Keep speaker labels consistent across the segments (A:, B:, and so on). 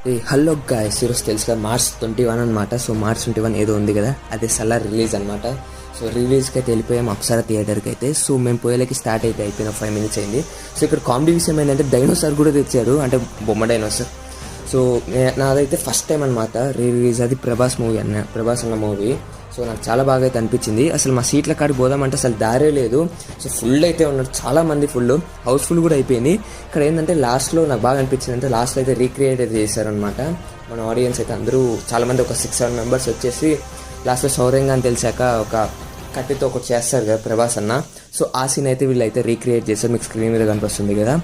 A: Hello guys, ఈరోజు తెలుసు కదా March 21 అనమాట. సో March 21 ఏదో ఉంది కదా, అదే సలార్ రిలీజ్ అనమాట. సో రిలీజ్కి అయితే వెళ్ళిపోయాం అప్సరా థియేటర్కి అయితే. సో మేము పోయేలకి స్టార్ట్ అయితే అయిపోయిన 5 minutes అయింది. సో ఇక్కడ కామెడీ విషయం ఏంటంటే డైనోసార్ కూడా తెచ్చారు, అంటే బొమ్మ డైనోసార్. సో నాదైతే ఫస్ట్ టైం అనమాట రిలీజ్, అది ప్రభాస్ అన్న మూవీ. సో నాకు చాలా బాగా అయితే అనిపించింది. అసలు మా సీట్ల కాడికి పోదామంటే అసలు దారే లేదు. సో ఫుల్ అయితే ఉన్నారు, చాలా మంది హౌస్ఫుల్ కూడా అయిపోయింది. ఇక్కడ ఏంటంటే లాస్ట్లో నాకు బాగా అనిపించింది అంటే లాస్ట్లో అయితే రీక్రియేట్ అయితే చేశారనమాట. మన ఆడియన్స్ అయితే అందరూ చాలామంది ఒక 6-7 members వచ్చేసి లాస్ట్లో సౌర్యంగా అని తెలిసాక ఒక కత్తితో ఒకటి చేస్తారు కదా ప్రభాస్ అన్న. సో ఆ సీన్ అయితే వీళ్ళు అయితే రీక్రియేట్ చేస్తారు, మీకు స్క్రీన్ మీద కనిపిస్తుంది కదా.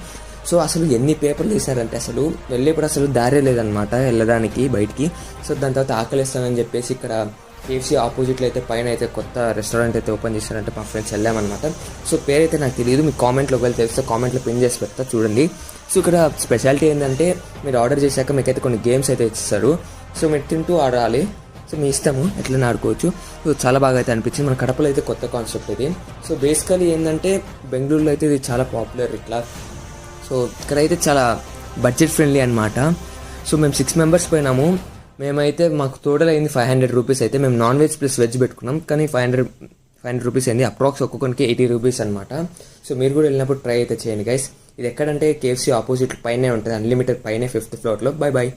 A: సో అసలు ఎన్ని పేపర్లు వేసారంటే అసలు వెళ్ళేప్పుడు అసలు దారే లేదనమాట వెళ్ళడానికి బయటికి. సో దాని తర్వాత ఆకలిస్తానని చెప్పేసి ఇక్కడ KFC ఆపోజిట్లో అయితే పైన అయితే కొత్త రెస్టారెంట్ అయితే ఓపెన్ చేశారంటే మా ఫ్రెండ్స్ వెళ్ళామన్నమాట. సో పేరైతే నాకు తెలియదు, మీకు కామెంట్లో ఒకవేళ తెలిస్తే కామెంట్లో పిన్ చేసి పెడతా చూడండి. సో ఇక్కడ స్పెషాలిటీ ఏంటంటే మీరు ఆర్డర్ చేశాక మీకైతే కొన్ని గేమ్స్ అయితే ఇస్తారు. సో మీరు తింటూ ఆడాలి. సో మీ ఇష్టము ఎట్లనే ఆడుకోవచ్చు. సో చాలా బాగా అయితే అనిపించింది. మన కడపలో అయితే కొత్త కాన్సెప్ట్ ఇది. సో బేసికలీ ఏంటంటే బెంగళూరులో అయితే ఇది చాలా పాపులర్ ఇట్లా. సో ఇక్కడైతే చాలా బడ్జెట్ ఫ్రెండ్లీ అనమాట. సో మేము 6 members పోయినాము. మేమైతే మాకు టోటల్ అయింది 500 రూపీస్. అయితే మేము నాన్ వెజ్ ప్లస్ వెజ్ పెట్టుకున్నాం, కానీ 500 రూపీస్ అయింది. అప్రాక్స్ ఒక్కొక్కరికి 80 రూపీస్ అనమాట. సో మీరు కూడా వెళ్ళినప్పుడు ట్రై అయితే చేయండి గైస్. ఇది ఎక్కడంటే KFC ఆపోజిట్ పైనే ఉంటుంది, అన్లిమిటెడ్ పైనే 5th floor. Bye bye.